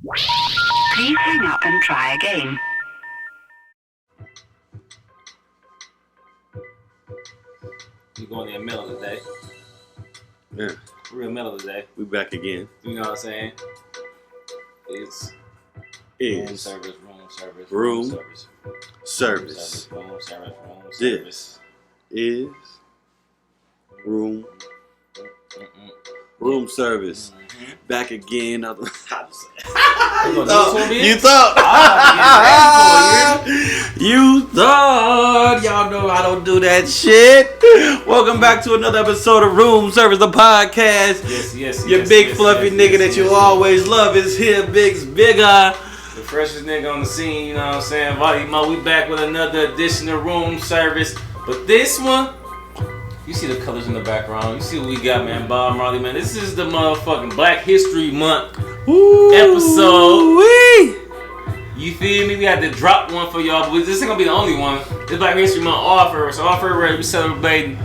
Please hang up and try again. We going in mellow today. Yeah. Real mellow today. We back again. You know what I'm saying? It's Is room service, room service, Room service, service. room service, room service. This is room service. Mm-hmm. Back again. You You thought y'all know I don't do that shit. Welcome back to another episode of Room Service, the podcast. Yes. Your big fluffy nigga that you always love is here, Big's bigger. The freshest nigga on the scene, you know what I'm saying? Volleyball, we back with another edition of Room Service. But this one, you see the colors in the background. You see what we got, man. Bob Marley, man. This is the motherfucking Black History Month episode. You feel me? We had to drop one for y'all, but this ain't gonna be the only one. It's Black History Month offer. So offer we celebrating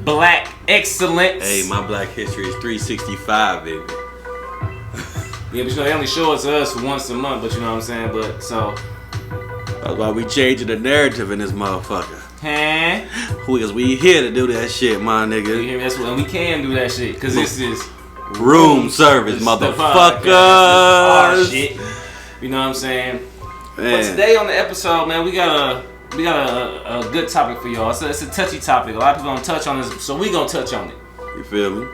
Black excellence. Hey, my Black History is 365, baby. Yeah, but you know they only show it to us once a month. But you know what I'm saying. But so That's why we changing the narrative in this motherfucker. huh? Because we here to do that shit, my You nigga. hear me? That's what, and we can do that shit because this is Room service, This is the podcast. This is our motherfuckers. shit. You know what I'm saying? But Man, today on the episode, man, we got a good topic for y'all. It's a touchy topic. A lot of people don't touch on this, so we gonna touch on it. you feel me?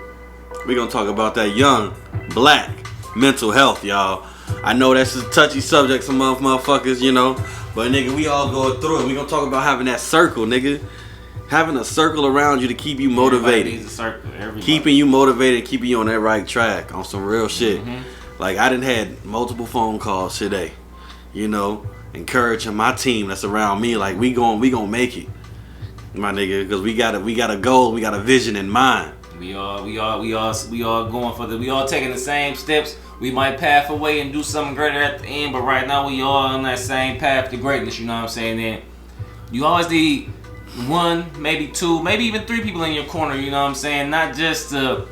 We gonna talk about that young, black mental health, y'all. I know that's a touchy subject, some motherfuckers, you know. But nigga, we all going through it. We gonna talk about having that circle, nigga. Having a circle around you to keep you Everybody motivated. needs a circle. Everybody. Keeping you motivated, keeping you on that right track, on some real shit. Mhm. Like I done had multiple phone calls today, you know, encouraging my team that's around me. Like we gonna make it, my nigga, because we got a goal, we got a vision in mind. We all going for we all taking the same steps. We might path away and do something greater at the end, but right now we all on that same path to greatness. You know what I'm saying? Then you always need one, maybe two, maybe even three people in your corner. You know what I'm saying? Not just to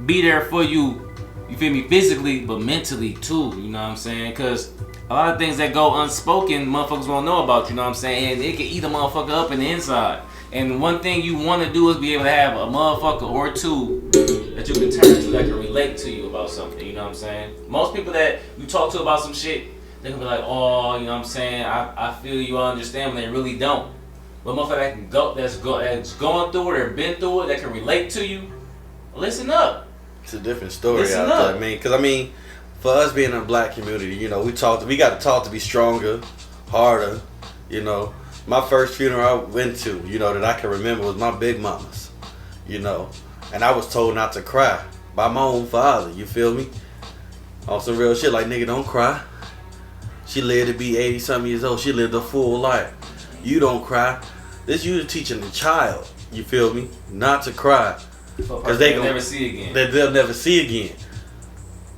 be there for you. You feel me? Physically, but mentally too. You know what I'm saying? Because a lot of things that go unspoken, motherfuckers won't know about. You know what I'm saying? And it can eat a motherfucker up in the inside. And one thing you want to do is be able to have a motherfucker or two that you can turn to that can relate to you about something. You know what I'm saying? Most people that you talk to about some shit, they can be like, oh, you know what I'm saying? I feel you, I understand, but they really don't. But motherfucker that can go, that's going through it or been through it, that can relate to you, listen up. It's a different story Listen out up. there. I mean, for us being in a black community, you know, we got to talk to be stronger, harder. You know, my first funeral I went to, you know, that I can remember was my big mama's. You know, and I was told not to cry by my own father. You feel me? On some real shit, like nigga, don't cry. She lived to be 80-something years old. She lived a full life. You don't cry. This you teaching the child. You feel me? Not to cry. Because they they'll gon- never see again. That they'll never see again.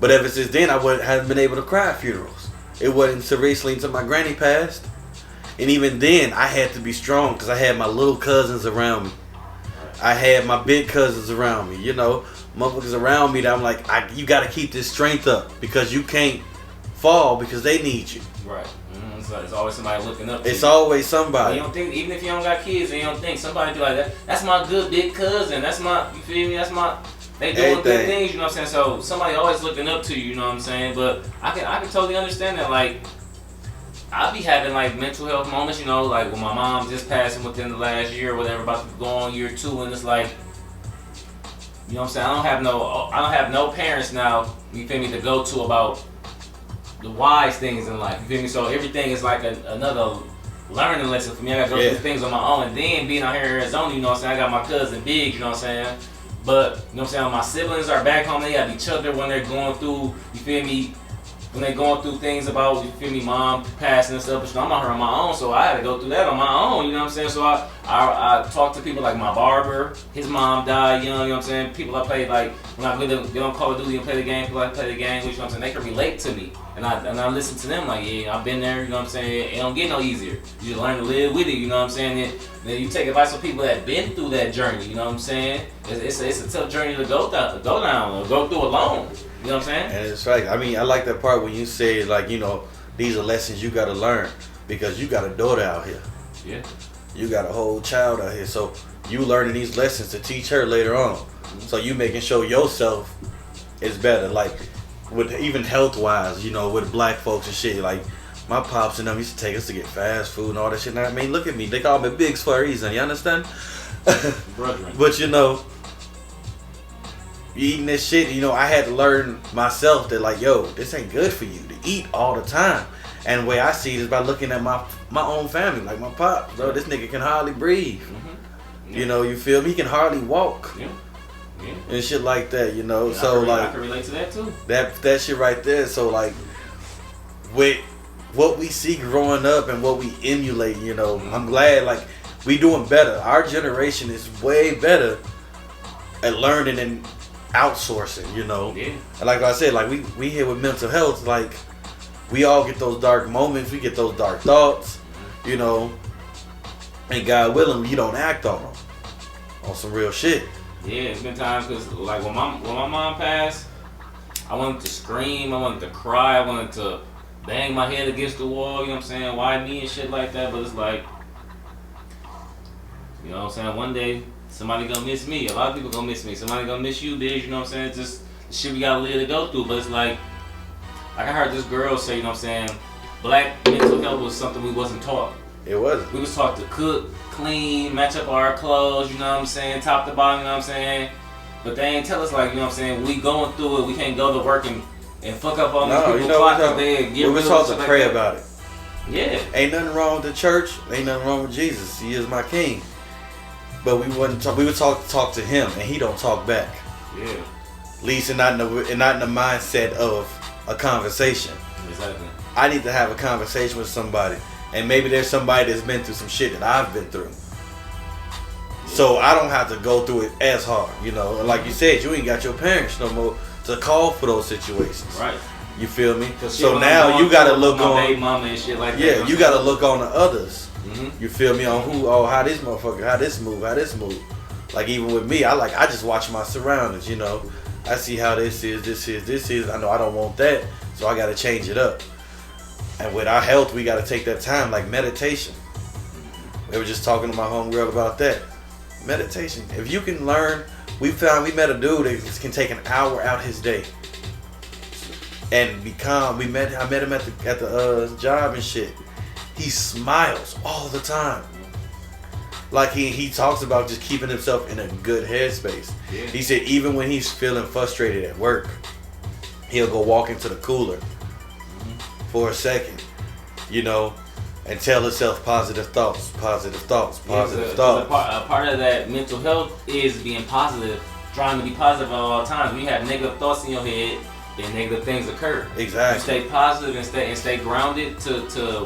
But ever since then, I haven't been able to cry at funerals. It wasn't so recently until my granny passed. And even then, I had to be strong because I had my little cousins around me. I had my big cousins around me. You know, motherfuckers around me that I'm like, you got to keep this strength up because you can't fall because they need you. Right. So it's always somebody looking up to It's you. always somebody. You don't think, even if you don't got kids, you don't think somebody be like that. That's my good big cousin. That's my, you feel me? That's my, they doing good Everything. things. You know what I'm saying? So somebody always looking up to you. You know what I'm saying? But I can totally understand that. Like I be having like mental health moments. You know, like when my mom just passing within the last year or whatever, about to go on year 2, and it's like, you know what I'm saying? I don't have no parents now. You feel me? To go to about the wise things in life. You feel me? So everything is like another learning lesson for me. I gotta go through things on my own. And then being out here in Arizona, you know what I'm saying? I got my cousin Big, you know what I'm saying? But, you know what I'm saying? My siblings are back home. They have each other when they're going through, you feel me? When they're going through things about, you feel me, mom passing and stuff. But you know, I'm out here on my own, so I had to go through that on my own, you know what I'm saying? So I talk to people like my barber. His mom died young, you know what I'm saying? People I play, like, when I get on Call of Duty and play the game, people I play the game with, you know what I'm saying? They can relate to me. And I listen to them like, yeah, I've been there, you know what I'm saying? It don't get no easier. You just learn to live with it, you know what I'm saying? Then you take advice from people that been through that journey, you know what I'm saying? It's a tough journey to go down or go through alone. You You know what I'm saying? And it's right. I mean, I like that part when you say, like, you know, these are lessons you got to learn because you got a daughter out here. Yeah. You got a whole child out here. So you learning these lessons to teach her later on. So you making sure yourself is better. Like, with even health-wise, you know, with black folks and shit. Like, my pops and them used to take us to get fast food and all that shit. Now, I mean, look at me. They call me Biggs for a reason. You understand? Brethren. But, you know, eating this shit, you know, I had to learn myself that, like, yo, this ain't good for you to eat all the time. And the way I see it is by looking at my own family, like my pop. Bro, this nigga can hardly breathe. Mm-hmm. Yeah. You know, you feel me? He can hardly walk. Yeah. Yeah. And shit like that, you know. Yeah, So, I can relate to that too. that shit right there. So, like, with what we see growing up and what we emulate, you know, I'm glad, like, we doing better. Our generation is way better at learning and outsourcing, you know. Yeah. And like I said, like, we here with mental health, like, we all get those dark moments, we get those dark thoughts, you know, and God willing, you don't act on them. On some real shit. Yeah, it's been times because, like, when my mom passed, I wanted to scream, I wanted to cry, I wanted to bang my head against the wall, you know what I'm saying? Why me and shit like that? But it's like, you know what I'm saying? One day, somebody gonna miss me. A lot of people gonna miss me. Somebody gonna miss you, bitch, you know what I'm saying? It's just the shit we gotta live to go through. But it's like I heard this girl say, you know what I'm saying? Black mental health was something we wasn't taught. It wasn't. We was taught to cook, clean, match up our clothes, you know what I'm saying, top to bottom, you know what I'm saying? But they ain't tell us, like, you know what I'm saying, we going through it, we can't go to work and fuck up all these No, people's you know clocks what? because they We was taught to pray about it. Yeah. Ain't nothing wrong with the church. Ain't nothing wrong with Jesus. He is my king. But we wouldn't talk. We would talk to him, and he don't talk back. Yeah. At least not in the mindset of a conversation. Exactly. I need to have a conversation with somebody, and maybe there's somebody that's been through some shit that I've been through. So I don't have to go through it as hard, you know. And like you said, you ain't got your parents no more to call for those situations. Right. You feel me? So So now you gotta look my on. baby mama and shit like that. Yeah, you gotta look on the others. Mm-hmm. You feel me? On how this motherfucker, how this move. Like, even with me, I just watch my surroundings, you know. I see how this is. I know I don't want that, so I gotta change it up. And with our health, we gotta take that time, like meditation. We were just talking to my homegirl about that. Meditation. If you can learn, we met a dude that can take an hour out his day and be calm. I met him at the job and shit. He smiles all the time. Like he talks about just keeping himself in a good headspace. Yeah. He said even when he's feeling frustrated at work, he'll go walk into the cooler for a second, you know, and tell himself positive thoughts. A part of that mental health is being positive, trying to be positive at all times. When you have negative thoughts in your head, then negative things occur. Exactly. You stay positive and stay grounded to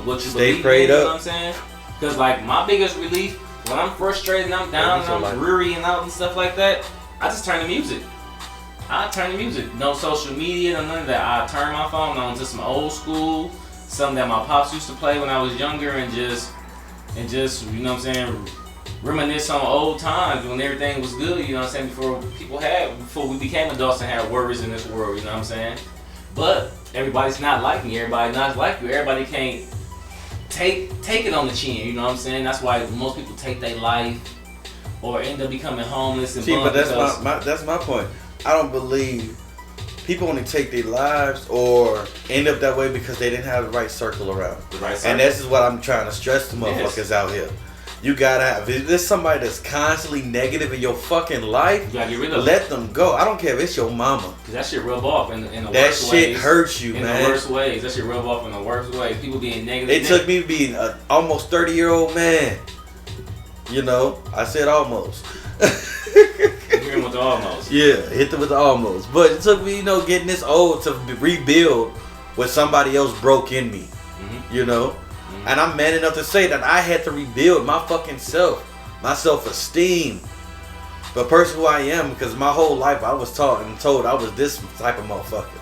what you Stay believe prayed in, you up. know what I'm saying? Because, like, my biggest relief, when I'm frustrated and I'm down and I'm weary and out and stuff like that, I just turn to music. No social media, no none of that. I turn my phone on to some old school, something that my pops used to play when I was younger, and just you know what I'm saying, reminisce on old times when everything was good, you know what I'm saying, before we became adults and had worries in this world, you know what I'm saying? But everybody's not like me, everybody not like you, everybody can't take it on the chin, you know what I'm saying? That's why most people take their life or end up becoming homeless and but that's my point. I don't believe people only take their lives or end up that way because they didn't have the right circle around. The right circle. And this is what I'm trying to stress to motherfuckers out here. You gotta have, if there's somebody that's constantly negative in your fucking life, you gotta get rid of let them go. I don't care if it's your mama. Cause that shit rub off in the worst ways. That shit hurts you, in man. the worst ways. That shit rub off in the worst ways. People being negative. It took me being an almost 30-year-old man. You know, I said almost. Hit him with the almost. Yeah, hit them with the almost. But it took me, you know, getting this old to rebuild what somebody else broke in me. Mm-hmm. You know? Mm-hmm. And I'm man enough to say that I had to rebuild my fucking self. My self-esteem. The person who I am, because my whole life I was taught and told I was this type of motherfucker.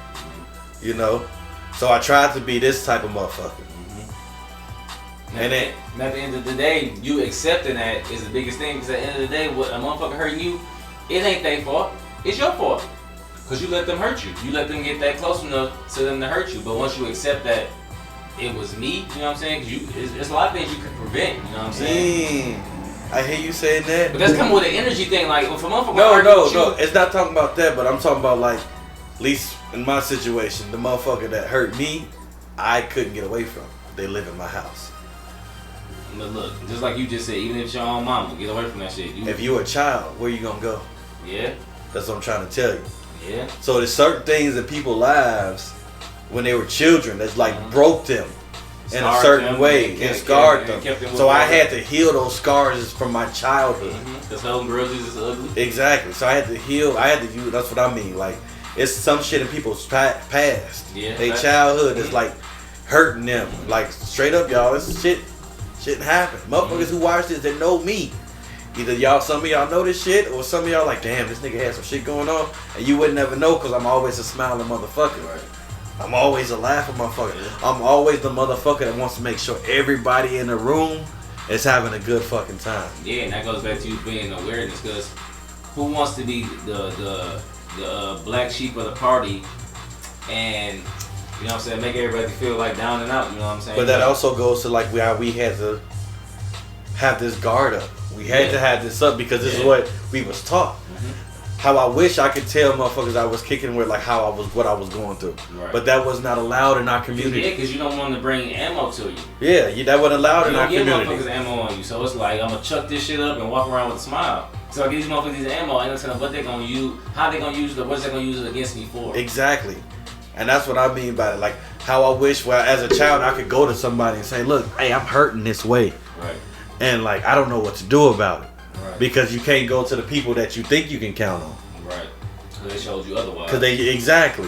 You know? So I tried to be this type of motherfucker. And at the end of the day, you accepting that is the biggest thing. Because at the end of the day, what a motherfucker hurting you, it ain't their fault. It's your fault. Cause you let them hurt you. You let them get that close enough to them to hurt you. But once you accept that it was me, you know what I'm saying? 'Cause it's a lot of things you can prevent. You know what I'm saying? I hear you saying that. But that's coming with an energy thing. Like if a motherfucker No. It's not talking about that. But I'm talking about like, at least in my situation, the motherfucker that hurt me, I couldn't get away from. They live in my house. But look, just like you just said, even if it's your own mama, get away from that shit. If you're a child, where you gonna go? Yeah. That's what I'm trying to tell you. Yeah. So there's certain things in people's lives when they were children that's like broke them in a certain way and scarred them. So I had to heal those scars from my childhood. Because home girls is ugly. Exactly. So I had to heal. I had to use. That's what I mean. Like it's some shit in people's past. Yeah. Their childhood is like hurting them. Like straight up, y'all. This shit shouldn't happen. Motherfuckers who watch this, they know me. Either y'all, some of y'all know this shit, or some of y'all like, damn, this nigga had some shit going on, and you would never know because I'm always a smiling motherfucker. Right. I'm always a laughing motherfucker. I'm always the motherfucker that wants to make sure everybody in the room is having a good fucking time. Yeah, and that goes back to you being awareness, because who wants to be the black sheep of the party and, you know what I'm saying, make everybody feel like down and out, you know what I'm saying? But that also goes to like how we had to have this guard up. We had to have this up because this is what we was taught. How I wish I could tell motherfuckers I was kicking with like what I was going through. Right. But that was not allowed in our community. Yeah, because you don't want to bring ammo to you. Yeah, that wasn't allowed in our community. You don't give motherfuckers ammo on you. So it's like, I'm going to chuck this shit up and walk around with a smile. So I give these motherfuckers these ammo, I ain't gonna what they're going to use, how they going to use it, what's they going to use it against me for. Exactly. And that's what I mean by it. Like, how I wish, as a child, I could go to somebody and say, look, hey, I'm hurting this way. Right. And like, I don't know what to do about it. Right. Because you can't go to the people that you think you can count on. Right. Because they showed you otherwise. Exactly.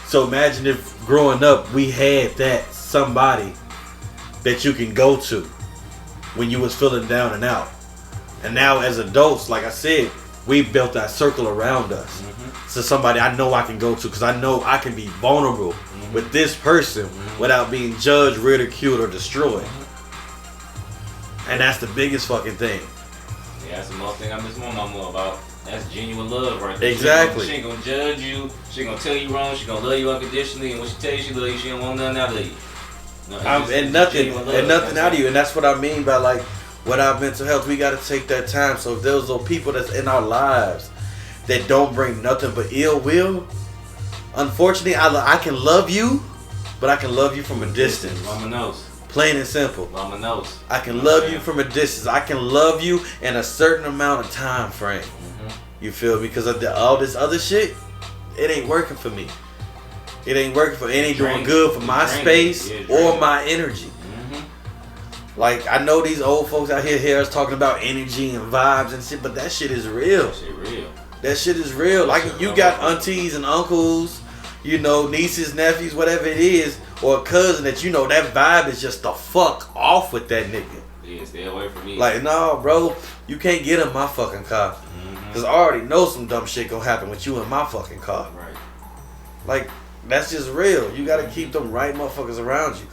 So imagine if growing up we had that somebody that you can go to when you was feeling down and out. And now as adults, like I said, we built that circle around us. So somebody I know I can go to because I know I can be vulnerable with this person without being judged, ridiculed, or destroyed. And that's the biggest fucking thing. Yeah, that's the most thing I miss my mama about. That's genuine love right there. Exactly. She ain't gonna judge you. She ain't gonna tell you wrong. She gonna love you unconditionally. And when she tell you she love you, she don't want nothing out of you. No, and nothing out of you. And that's what I mean by like, with our mental health, we gotta take that time. So if there's those people that's in our lives that don't bring nothing but ill will, unfortunately, I can love you, but I can love you from a distance. Mama knows. Plain and simple. Mama knows. I can love you from a distance. I can love you in a certain amount of time frame. You feel me? Because of all this other shit, it ain't working for me. It ain't working for. It ain't doing good for my space or my energy. Like I know these old folks out here hear us talking about energy and vibes and shit, but that shit is real. That shit real. That shit is real. Like you got aunties and uncles, you know, nieces, nephews, whatever it is, or a cousin that you know that vibe is just the fuck off with that nigga. Yeah, stay away from me. Like, no, bro, you can't get in my fucking car. Cause I already know some dumb shit gonna happen with you in my fucking car. Right. Like, that's just real. You gotta keep them right motherfuckers around you.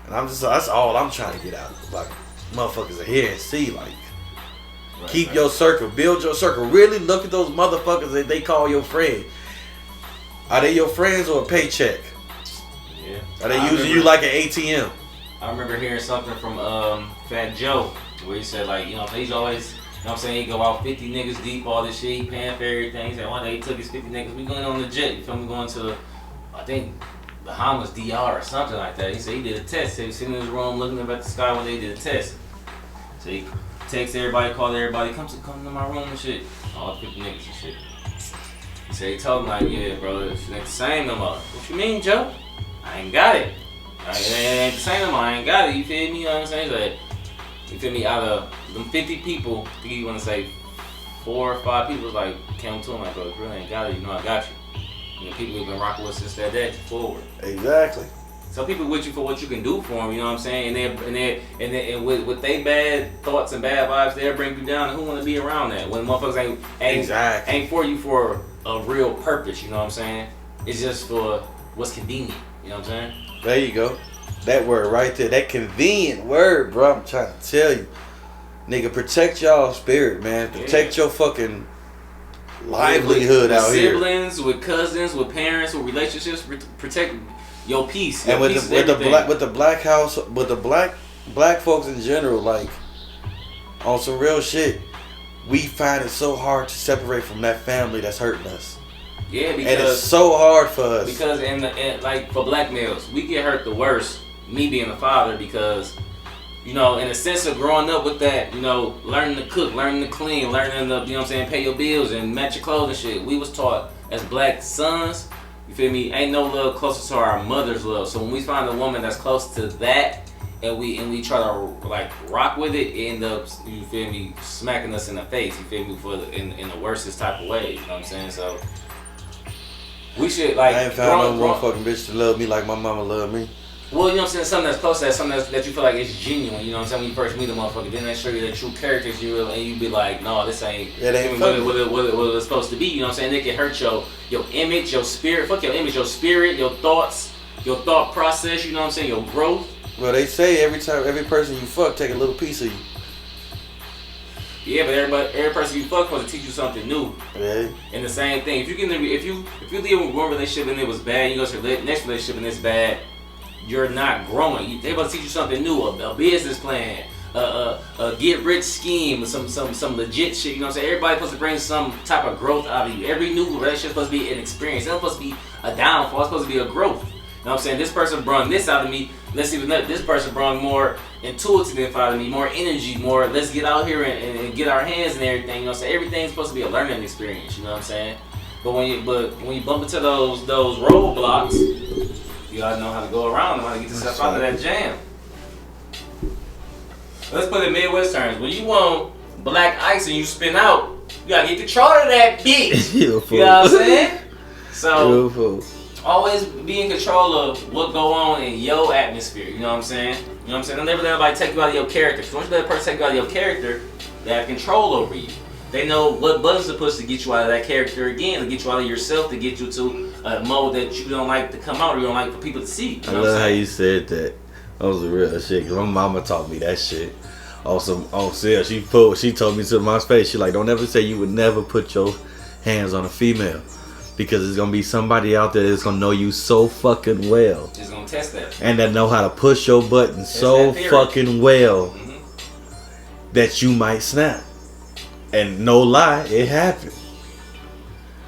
And that's all I'm trying to get out. Like, motherfuckers are here and see, like, keep your circle, build your circle. Really look at those motherfuckers that they call your friend. Are they your friends or a paycheck? Yeah. Are they using you like an ATM? I remember hearing something from Fat Joe where he said, like, you know, he's always, you know what I'm saying, he go out 50 niggas deep, all this shit, he paying for everything. He said one day he took his 50 niggas, we going on the jet, you feel me, going to, I think, Bahamas, DR or something like that. He said he did a test. He was sitting in his room looking up at the sky when they did a test. So he texted everybody, called everybody, come to my room and shit. All 50 niggas and shit. He said he told him like, yeah, bro, it's not the same no more. What you mean, Joe? I ain't got it. It ain't the same no more. I ain't got it. You feel me? You know what I'm saying? Like, you feel me? Out of them 50 people, I think you want to say 4 or 5 people was like, came to him like, bro, if you really ain't got it, you know I got you. You know, people who've been rocking with since that day forward. Exactly. So people with you for what you can do for them, you know what I'm saying? And with they bad thoughts and bad vibes, they'll bring you down. And who want to be around that? When motherfuckers ain't for you for a real purpose, you know what I'm saying? It's just for what's convenient, you know what I'm saying? There you go. That word right there, that convenient word, bro. I'm trying to tell you. Nigga, protect y'all spirit, man. Protect your fucking livelihood with out here. siblings, with cousins, with parents, with relationships. Protect your peace. And Your with peace the is everything. with the black house, with the black folks in general, like on some real shit, we find it so hard to separate from that family that's hurting us. Yeah, And it's because so hard for us. because like for black males, we get hurt the worst. Me being a father, because you know, in a sense of growing up with that, you know, learning to cook, learning to clean, learning to, you know what I'm saying, pay your bills and match your clothes and shit. We was taught as black sons, you feel me, ain't no love closer to our mother's love. So when we find a woman that's close to that and we try to like rock with it, it end up, you feel me, smacking us in the face, you feel me, in the worstest type of way, you know what I'm saying? So we should like I ain't found no motherfucking bitch to love me like my mama loved me. well, you know what I'm saying, something that's close to that, something that you feel like is genuine, you know what I'm saying, when you first meet a motherfucker, then they show you their true characters, and you be like, no, this ain't It ain't what it's supposed to be, you know what I'm saying, they can hurt your image, your spirit, fuck your image, your spirit, your thoughts, your thought process, you know what I'm saying, your growth. Well, they say every person you fuck take a little piece of you. Yeah, but every person you fuck supposed to teach you something new. Yeah. And the same thing, if you leave one relationship and it was bad, you go to the next relationship and it's bad, you're not growing. They about to teach you something new, a business plan, a get rich scheme, some legit shit. You know what I'm saying? Everybody's supposed to bring some type of growth out of you. Every new relationship supposed to be an experience. It's not supposed to be a downfall. It's supposed to be a growth. You know what I'm saying? This person brought this out of me. Let's see if this person brought more intuitive out of me, more energy, more. Let's get out here and get our hands and everything. You know what I'm saying? Everything's supposed to be a learning experience. You know what I'm saying? But when you bump into those roadblocks, you gotta know how to go around them, how to get yourself out of that jam. Let's put it in Midwest terms. When you want black ice and you spin out, you gotta get control of that bitch. You know what I'm saying? So always be in control of what go on in your atmosphere. You know what I'm saying? You know what I'm saying? Don't never let anybody take you out of your character. Because once you let a person take you out of your character, they have control over you. They know what buttons to push to get you out of that character again, to get you out of yourself, to get you to a mode that you don't like to come out, or you don't like for people to see. I love how you said that. That was the real shit. Cause my mama taught me that shit. Also, she told me to my face. She like, don't ever say you would never put your hands on a female, because there's gonna be somebody out there that's gonna know you so fucking well. Just gonna test that. And that know how to push your button so fucking well that you might snap. And no lie, it happened.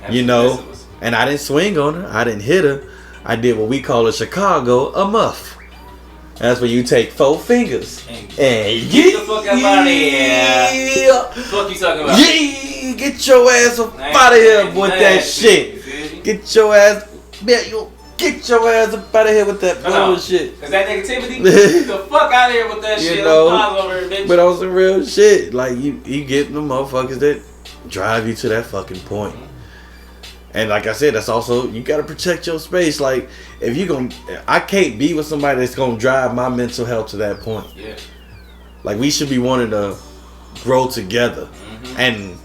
You know, and I didn't swing on her. I didn't hit her. I did what we call in Chicago a muff. That's when you take 4 fingers and get the fuck up out of here. Fuck you talking about? Yeah, get your ass up out of here with that shit. Get your ass, get your ass up out of here with that bullshit. Cause that negativity, get the fuck out of here with that shit. Over here, bitch. But on some real shit, like you get the motherfuckers that drive you to that fucking point. And like I said, that's also, you gotta protect your space. Like, if you I can't be with somebody that's gonna drive my mental health to that point. Yeah. Like, we should be wanting to grow together and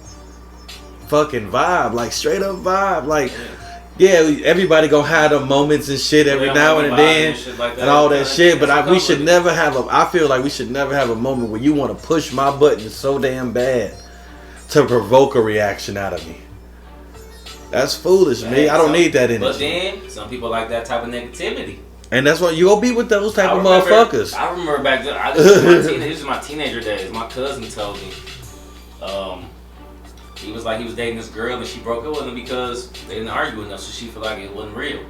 fucking vibe, like straight up vibe. Like, yeah, everybody gonna have them moments and shit every now and then and all that shit. But we should never have I feel like we should never have a moment where you want to push my button so damn bad to provoke a reaction out of me. That's foolish, man. I don't need that energy. But then, some people like that type of negativity. And that's what you gonna be with those type of motherfuckers. I remember back then, this was my teenager days. My cousin told me, he was like, he was dating this girl and she broke up with him because they didn't argue enough, so she felt like it wasn't real.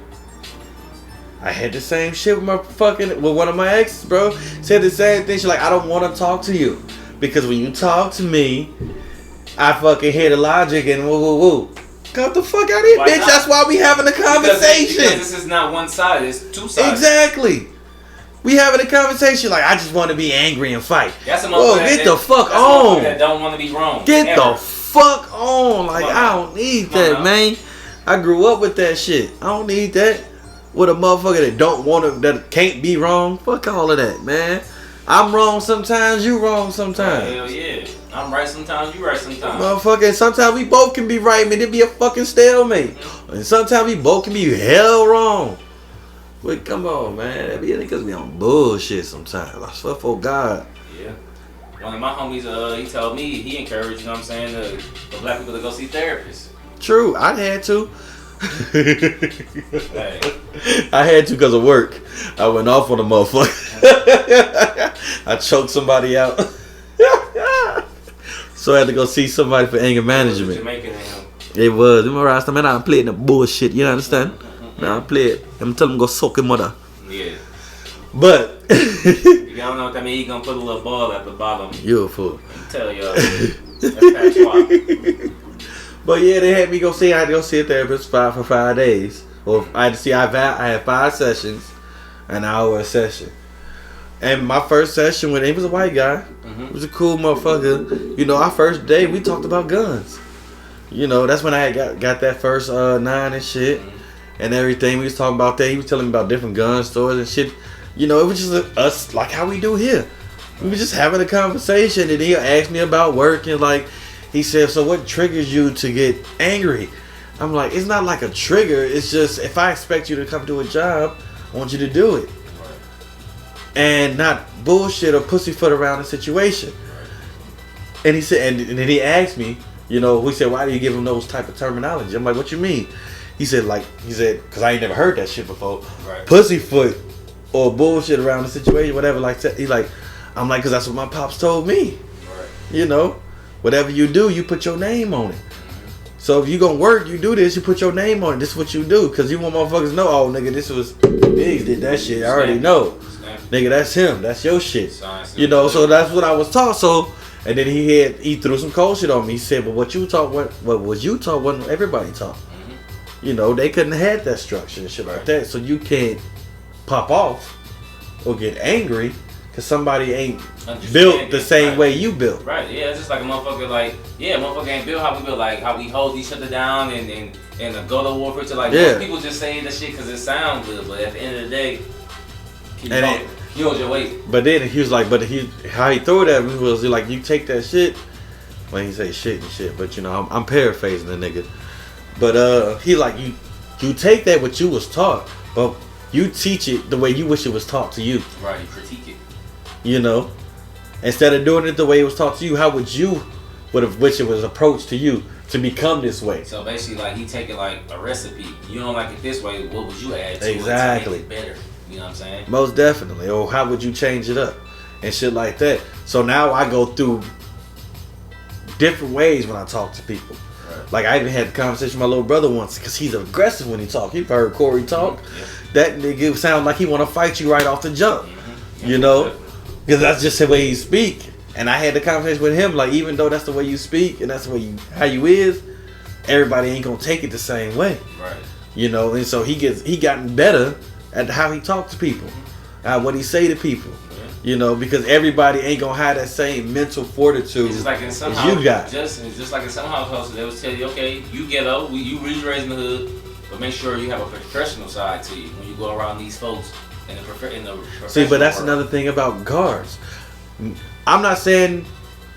I had the same shit with one of my exes, bro. Said the same thing. She's like, I don't want to talk to you because when you talk to me, I fucking hear the logic and woo. Got the fuck out of here, bitch. Not? That's why we having a conversation. Because this is not one side, it's two sides. Exactly. We having a conversation like, I just want to be angry and fight. That's a get the fuck on. That don't want to be wrong. Get the fuck on. Like, I don't need that, man. I grew up with that shit. I don't need that. With a motherfucker that don't want to, that can't be wrong. Fuck all of that, man. I'm wrong sometimes, you wrong sometimes. Hell yeah. I'm right sometimes, you right sometimes. Motherfucker, sometimes we both can be right, man. It be a fucking stalemate. And sometimes we both can be hell wrong. But come on, man. That be niggas be on bullshit sometimes. I swear for God. Yeah. One of my homies, he told me, he encouraged, you know what I'm saying, the black people to go see therapists. True, I had to. Hey. I had to because of work. I went off on a motherfucker. I choked somebody out. So I had to go see somebody for anger management. Jamaican in him. It was. You remember, man, I'm playing the bullshit. You understand? Now I play it. I'm telling him go suck your mother. Yeah. But You don't know what that means. He gonna put a little ball at the bottom. you a fool. Tell y'all. That's patois. But yeah, they had me go see. I had to go see a therapist for 5 days. Or I had to see. I had 5 sessions, an hour a session. And my first session with him, he was a white guy. He was a cool motherfucker. You know, our first day we talked about guns. You know, that's when I had got that first 9 and shit and everything. We was talking about that. He was telling me about different gun stores and shit. You know, it was just us like how we do here. We were just having a conversation, and he asked me about work, and like he said, so what triggers you to get angry? I'm like, it's not like a trigger. It's just if I expect you to come do a job, I want you to do it. And not bullshit or pussyfoot around the situation. And he said, and then he asked me, you know, we said, why do you give him those type of terminology? I'm like, what you mean? He said, because I ain't never heard that shit before. Right. Pussyfoot or bullshit around the situation, whatever. Like that. He's like, I'm like, because that's what my pops told me. Right. You know, whatever you do, you put your name on it. So if you gonna work, you do this, you put your name on it. This is what you do, because you want motherfuckers to know, oh nigga, this was Biggs did that shit. I already know. Nigga, that's him. That's your shit. You know, so that's what I was taught. So, and then he threw some cold shit on me. He said, "But what you taught, what was you taught, wasn't everybody taught. You know, they couldn't have had that structure and shit like that. So you can't pop off or get angry because somebody ain't built the same way you built. Right, yeah, it's just like a motherfucker, like, yeah, motherfucker ain't built how we built, like, how we hold each other down and the go-to war picture. Like, most people just say that shit because it sounds good, but at the end of the day, you hold your weight. But then he was like, how he threw it at me was like, you take that shit. Well, he say shit and shit, but you know, I'm paraphrasing the nigga. But he like, you take that what you was taught, but you teach it the way you wish it was taught to you. Right, you critique it. You know, instead of doing it the way it was taught to you, how would have wished it was approached to you to become this way? So basically, like, he take it like a recipe. You don't like it this way, what would you add to it to make it better? You know what I'm saying? Most definitely. Or how would you change it up and shit like that? So now I go through different ways when I talk to people. Right. Like I even had a conversation with my little brother once because he's aggressive when he talk. You've heard Corey talk. Mm-hmm. That nigga sound like he want to fight you right off the jump. Mm-hmm. You know? Because that's just the way he speak. And I had the conversation with him, like, even though that's the way you speak and that's the way how you is, everybody ain't gonna take it the same way. Right. You know, and so he gotten better at how he talk to people, what he say to people. You know, because everybody ain't gonna have that same mental fortitude it's just like in some as you got. It's just like in some households, they would tell you, okay, you get up, you raised in the hood, but make sure you have a professional side to you when you go around these folks in the professional. See, but that's another thing about guards. I'm not saying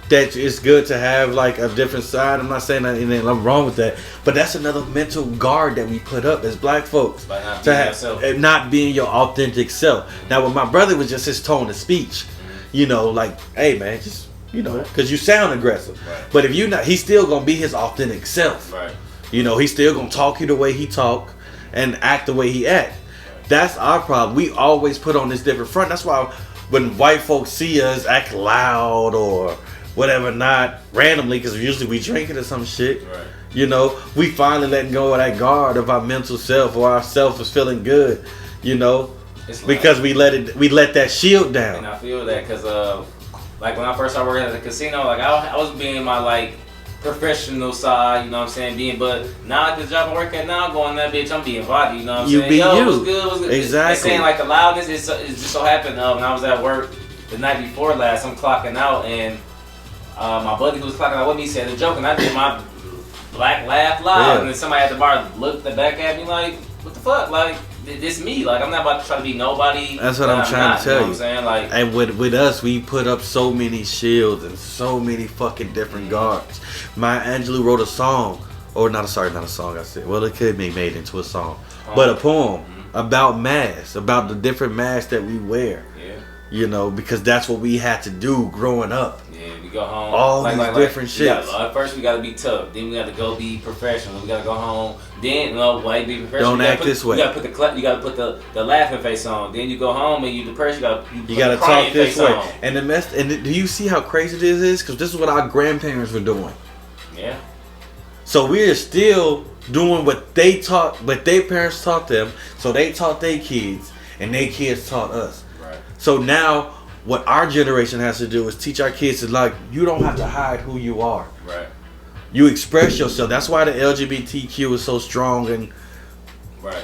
that it's good to have like a different side. I'm not saying that anything wrong with that, but that's another mental guard that we put up as black folks by not being yourself. Not being your authentic self. Now, with my brother, was just his tone of speech. You know, like, hey man, just you know, because you sound aggressive. Right. But if you not, he's still gonna be his authentic self. Right. You know, he's still gonna talk you the way he talk and act the way he act. That's our problem. We always put on this different front. That's why when white folks see us act loud or whatever, not randomly, because usually we drinking or some shit. Right. You know, we finally letting go of that guard of our mental self, or our self is feeling good. You know, because we let that shield down. And I feel that because like when I first started working at the casino, like I was being my like professional side, you know what I'm saying? But now at the job I work at now, going that bitch, I'm being body, you know what I'm saying? Be Yo, you. What's good? Exactly. And saying like the loudness, it just so happened when I was at work the night before last, I'm clocking out and my buddy who was clocking out with me said a joke, and I did my black laugh loud, and then somebody at the bar looked back at me like, what the fuck? Like, this me. Like, I'm not about to try to be nobody. That's what I'm trying to tell you. Know what I'm saying? Like, and with us, we put up so many shields and so many fucking different guards. Maya Angelou wrote a song, or not a song. I said, well, it could be made into a song, but a poem about masks, about the different masks that we wear. Yeah. You know, because that's what we had to do growing up. Yeah, go home. All these different shits. First we gotta be tough. Then we gotta go be professional. We gotta go home. Then why be professional? Don't act this way. You gotta put the laughing face on. Then you go home and you depressed. You gotta talk this way. On. And do you see how crazy this is? Because this is what our grandparents were doing. Yeah. So we're still doing what they taught, what their parents taught them. So they taught their kids, and their kids taught us. Right. So now, what our generation has to do is teach our kids to, like, you don't have to hide who you are. Right. You express yourself. That's why the LGBTQ is so strong and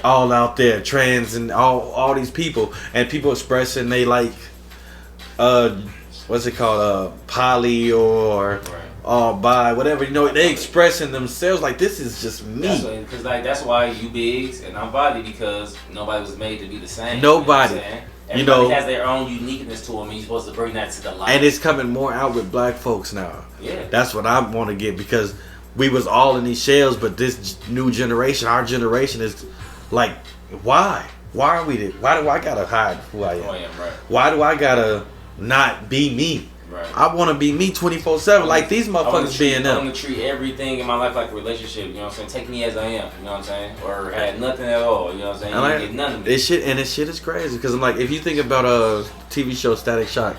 all out there, trans and all these people, and people expressing they like, what's it called, poly or bi, whatever. You know, they expressing themselves like this is just me. Because that's why you bigs and I'm body, because nobody was made to be the same. Nobody. You know Everybody has their own uniqueness to them, and you're supposed to bring that to the light. And it's coming more out with black folks now. Yeah. That's what I want to get, because we was all in these shells, but this new generation, our generation is like, why? Why are we there? Why do I gotta hide who I am? Right. Why do I gotta not be me? Right. I want to be me 24/7, like these motherfuckers being them. I want to treat everything in my life like a relationship. You know what I'm saying? Take me as I am. You know what I'm saying? Or had nothing at all. You know what I'm saying? You didn't get none of me. This shit is crazy, because I'm like, if you think about a TV show Static Shock,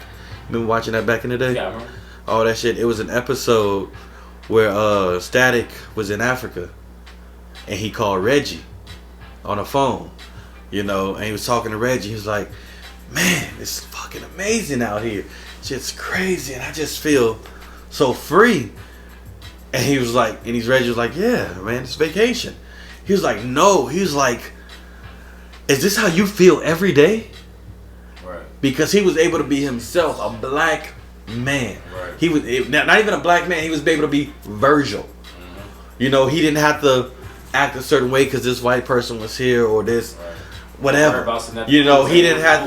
you been watching that back in the day? Yeah, I remember. All that shit. It was an episode where Static was in Africa, and he called Reggie on the phone, you know, and he was talking to Reggie. He was like, man, it's fucking amazing out here. Shit's crazy, and I just feel so free. And he was like, and Reggie was like, yeah, man, it's vacation. He was like, no. He was like, is this how you feel every day? Right. Because he was able to be himself, a black man. Right. He was not even a black man. He was able to be Virgil. Mm-hmm. You know, he didn't have to act a certain way because this white person was here or this. Right. Whatever, you know, he didn't have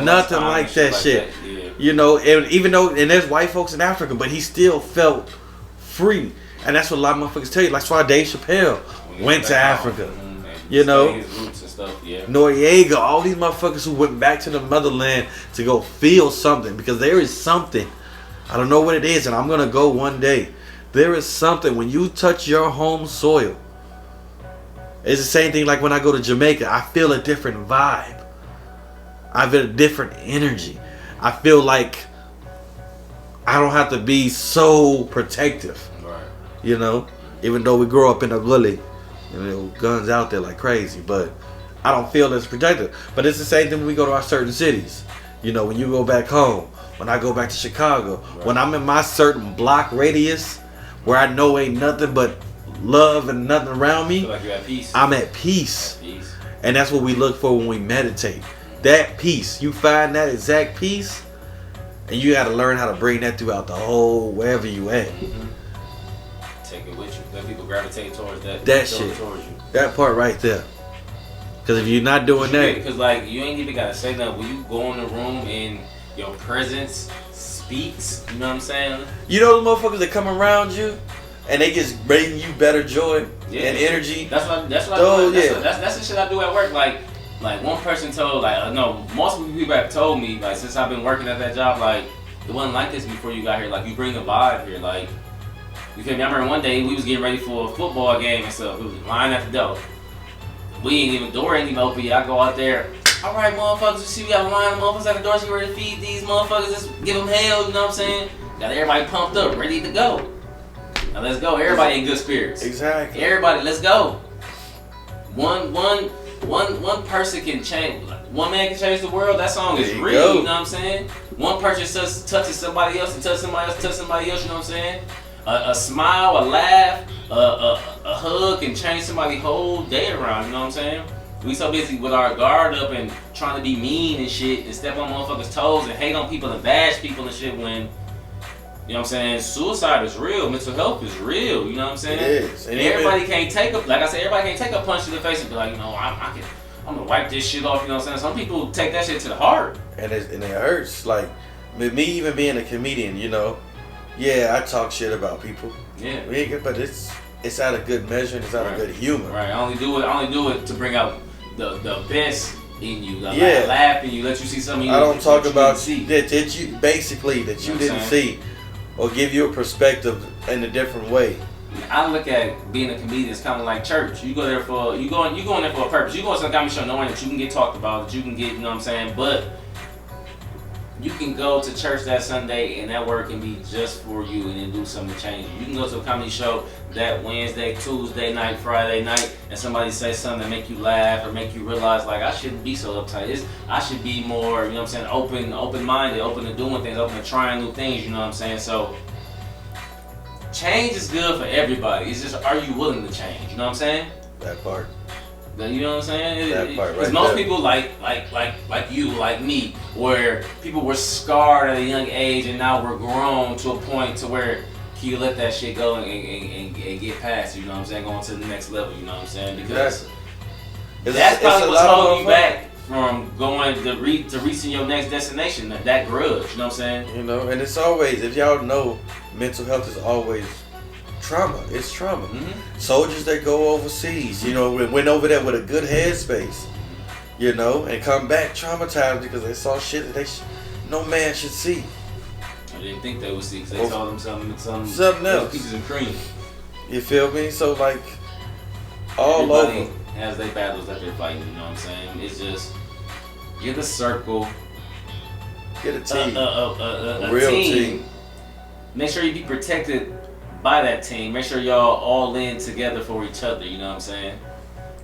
nothing like that shit. Yeah. You know, and even though, and there's white folks in Africa, but he still felt free, and that's what a lot of motherfuckers tell you. That's why Dave Chappelle went to Africa. You know, his roots and stuff. Yeah. Noriega, all these motherfuckers who went back to the motherland to go feel something, because there is something. I don't know what it is, and I'm gonna go one day. There is something when you touch your home soil. It's the same thing like when I go to Jamaica. I feel a different vibe. I feel a different energy. I feel like I don't have to be so protective. Right. You know? Even though we grow up in a village, you know, guns out there like crazy. But I don't feel as protective. But it's the same thing when we go to our certain cities. You know, when you go back home. When I go back to Chicago. Right. When I'm in my certain block radius where I know ain't nothing but love and nothing around me, feel like you're at peace. I'm at peace. And that's what we look for when we meditate. That peace. You find that exact peace, and you got to learn how to bring that throughout the whole wherever you at. Mm-hmm. Take it with you. Let people gravitate towards that. That shit. Towards you. That part right there. Because if you're not doing that, because like you ain't even gotta say nothing. When you go in the room and your presence speaks, you know what I'm saying? You know those motherfuckers that come around you and they just bring you better joy and energy. That's what I do. That's the shit I do at work. Like one person told, no, most people have told me, like, since I've been working at that job, like, it wasn't like this before you got here. Like, you bring a vibe here. Like, you feel me? I remember one day we was getting ready for a football game and stuff. We was lying at the door. Door ain't even open yet. I go out there. All right, motherfuckers, you see we got a line of motherfuckers at the door. So we're ready to feed these motherfuckers. Just give them hell, you know what I'm saying? Got everybody pumped up, ready to go. Now let's go. Everybody in good spirits. Exactly. Everybody, let's go. One person can change. One man can change the world. That song is real. You know what I'm saying? One person touches somebody else and touches somebody else, touches somebody else. You know what I'm saying? A smile, a laugh, a hug can change somebody's whole day around. You know what I'm saying? We so busy with our guard up and trying to be mean and shit and step on motherfuckers' toes and hate on people and bash people and shit when. You know what I'm saying? Suicide is real. Mental health is real. You know what I'm saying? It is. And everybody can't take a, like I said, everybody can't take a punch to the face and be like, you know, I'm gonna wipe this shit off. You know what I'm saying? Some people take that shit to the heart. And it hurts. Like, with me even being a comedian, you know, yeah, I talk shit about people. Yeah. But it's out of good measure and it's out of good humor. Right. I only do it to bring out the best in you. Laugh in you, let you see something you I don't talk about that you basically that you didn't see. or give you a perspective in a different way. I look at being a comedian as kind of like church. You go there for you going there for a purpose. You go to some comedy show knowing that you can get talked about, that you can get, you know what I'm saying. But you can go to church that Sunday and that word can be just for you, and then do something to change you. You can go to a comedy show that Wednesday, Tuesday night, Friday night, and somebody say something that make you laugh or make you realize like I shouldn't be so uptight. I should be more, you know what I'm saying, open-minded, open to doing things, open to trying new things. You know what I'm saying. So change is good for everybody. It's just, are you willing to change? You know what I'm saying? That part. You know what I'm saying? That part right Because most there. people like you, like me, where people were scarred at a young age and now we're grown to a point to where can you let that shit go and get past it, you know what I'm saying? Going to the next level, you know what I'm saying? Because that's probably what's holding you back from going to reaching your next destination, that grudge, you know what I'm saying? You know, and it's always, if y'all know, mental health is always trauma. It's trauma. Mm-hmm. Soldiers that go overseas, you know, went over there with a good headspace, you know, and come back traumatized because they saw shit that no man should see. I didn't think they would see because they told them something else. Pieces of cream. You feel me? So like, all Everybody over. has their battles that they're fighting, you know what I'm saying? It's just, get a circle, Get a team. a real team. Make sure you be protected by that team. Make sure y'all all in together for each other, you know what I'm saying?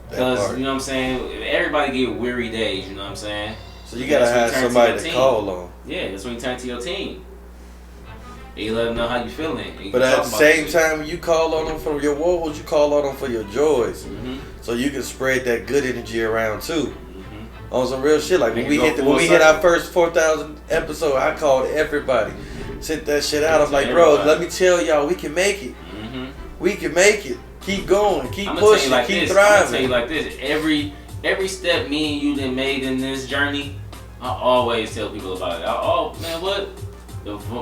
Because, you know what I'm saying, everybody get weary days, you know what I'm saying? So you gotta have somebody to call on. Yeah, that's when you turn to your team. And you let them know how you feeling. You But can at talk the about same this shit. time, you call on them for your woes, you call on them for your joys. Mhm. So you can spread that good energy around too. Mhm. On some real shit. Like Make when it we go hit full our circle. first 4,000 episode, I called everybody. Sent that shit out. I'm like, Everybody. bro, let me tell y'all, we can make it. Mhm. We can make it. Keep going. Keep I'm gonna tell you pushing. like Keep this. I'm gonna tell thriving. you like this. Every step me and you done made in this journey, I always tell people about it. Oh man, what?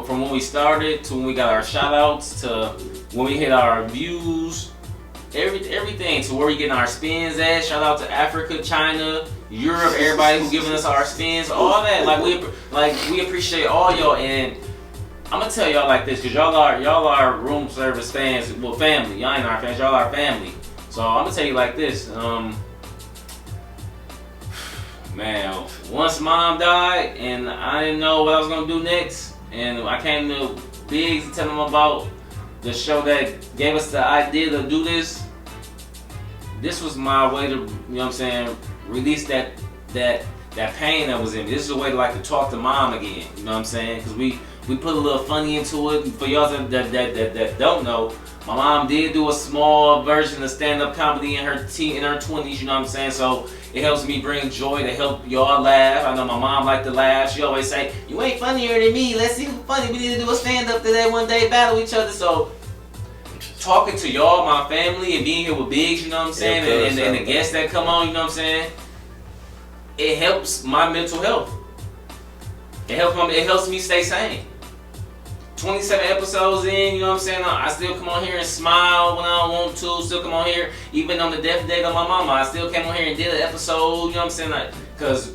From when we started to when we got our shout outs to when we hit our views, everything to where we getting our spins at. Shout out to Africa, China, Europe, everybody who giving us our spins, all that. We appreciate all y'all, and I'm gonna tell y'all like this, cause y'all are room service fans, well family. Y'all ain't our fans, y'all our family. So I'm gonna tell you like this, man. Once mom died and I didn't know what I was gonna do next, and I came to Biggs to tell him about the show that gave us the idea to do this. This was my way to, you know what I'm saying, release that pain that was in me. This is a way to talk to mom again. You know what I'm saying? Because we put a little funny into it. For y'all that don't know, my mom did do a small version of stand-up comedy in her 20s. You know what I'm saying? So it helps me bring joy to help y'all laugh. I know my mom liked to laugh. She always say, "You ain't funnier than me. Let's see who's funny. We need to do a stand-up today one day, battle each other." So talking to y'all, my family, and being here with Biggs, you know what I'm saying, and the guests that come on, you know what I'm saying, it helps my mental health. It helps me stay sane. 27 episodes in, you know what I'm saying, I still come on here and smile when I don't want to, still come on here, even on the death day of my mama, I still came on here and did an episode, you know what I'm saying, because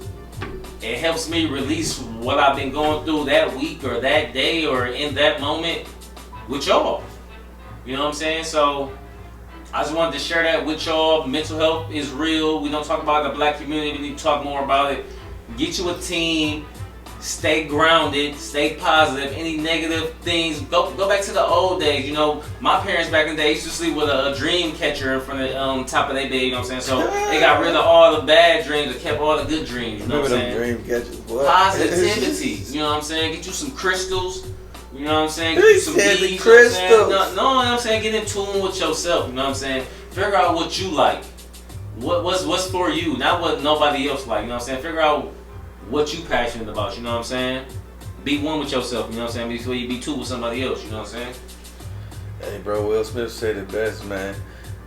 it helps me release what I've been going through that week or that day or in that moment with y'all. You know what I'm saying? So I just wanted to share that with y'all. Mental health is real. We don't talk about the black community. We need to talk more about it. Get you a team. Stay grounded. Stay positive. Any negative things, go back to the old days. You know, my parents back in the day used to sleep with a dream catcher in front of top of their bed. You know what I'm saying? So they got rid of all the bad dreams and kept all the good dreams. You know what I'm saying? Dream catchers, what? Positivity. You know what I'm saying? Get you some crystals. You know what I'm saying? Get you some said the beads, you know what I'm saying? crystals. No, you know what I'm saying? Get in tune with yourself. You know what I'm saying? Figure out what you like. What's for you, not what nobody else like. You know what I'm saying? Figure out what you passionate about. You know what I'm saying? Be one with yourself. You know what I'm saying? Before you be two with somebody else. You know what I'm saying? Hey, bro, Will Smith said it best, man.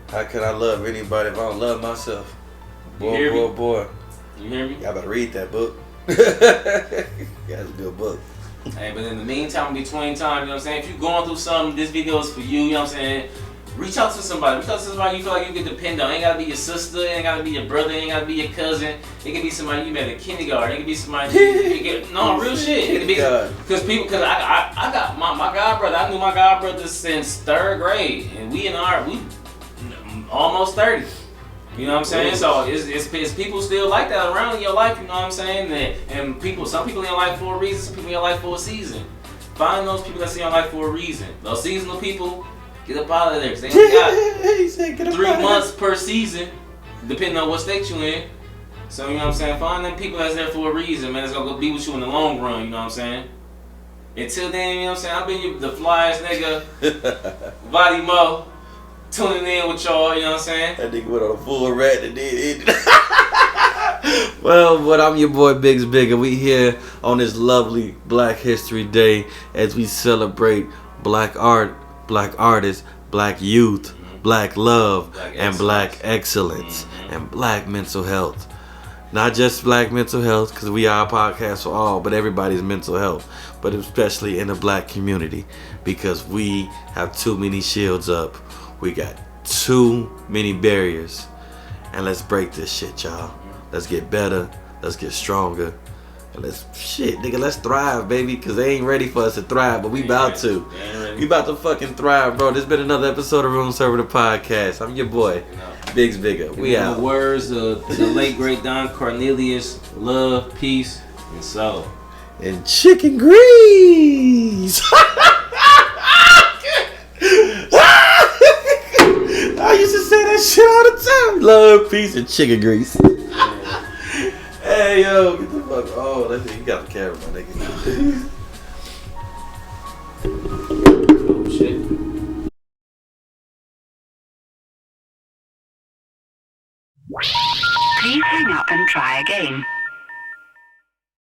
How can I love anybody if I don't love myself? You hear me? Boy. You hear me? Y'all better read that book. That's a good book. Hey, but in the meantime, between time, you know what I'm saying? If you're going through something, this video is for you. You know what I'm saying? Reach out to somebody. Reach out to somebody you feel like you can depend on. It ain't gotta be your sister. It ain't gotta be your brother. It ain't gotta be your cousin. It can be somebody you met in kindergarten. It can be somebody. No, real shit. It can be because I got my god brother. I knew my god brother since 3rd grade, and we almost 30. You know what I'm saying? So it's people still like that around in your life. You know what I'm saying? And some people in your life for a reason. Some people in your life for a season. Find those people that's in your life for a reason. Those seasonal people. Get up out of there, cause they only got 3 months per season, depending on what state you in. So, you know what I'm saying? Find them people that's there for a reason, man. That's gonna go be with you in the long run, you know what I'm saying? Until then, you know what I'm saying? I've been the flyest nigga, Body Mo, tuning in with y'all, you know what I'm saying? That nigga went on a full rat and did it. Well, but I'm your boy Biggs Bigger. We here on this lovely Black History Day as we celebrate black art, black artists, black youth, black love, and black excellence, and black mental health. Not just black mental health, because we are a podcast for all, but everybody's mental health, but especially in the black community, because we have too many shields up. We got too many barriers, and let's break this shit, y'all. Let's get better, let's get stronger, and let's thrive, baby, because they ain't ready for us to thrive, but we about to. We about to fucking thrive, bro. This been another episode of Room Server the Podcast. I'm your boy, Biggs Bigger. We out. In the words of the late great Don Cornelius, love, peace, and soul. And chicken grease. I used to say that shit all the time. Love, peace, and chicken grease. Hey, yo, get the fuck. Oh, you got the camera, my nigga. Oh, shit. Please hang up and try again.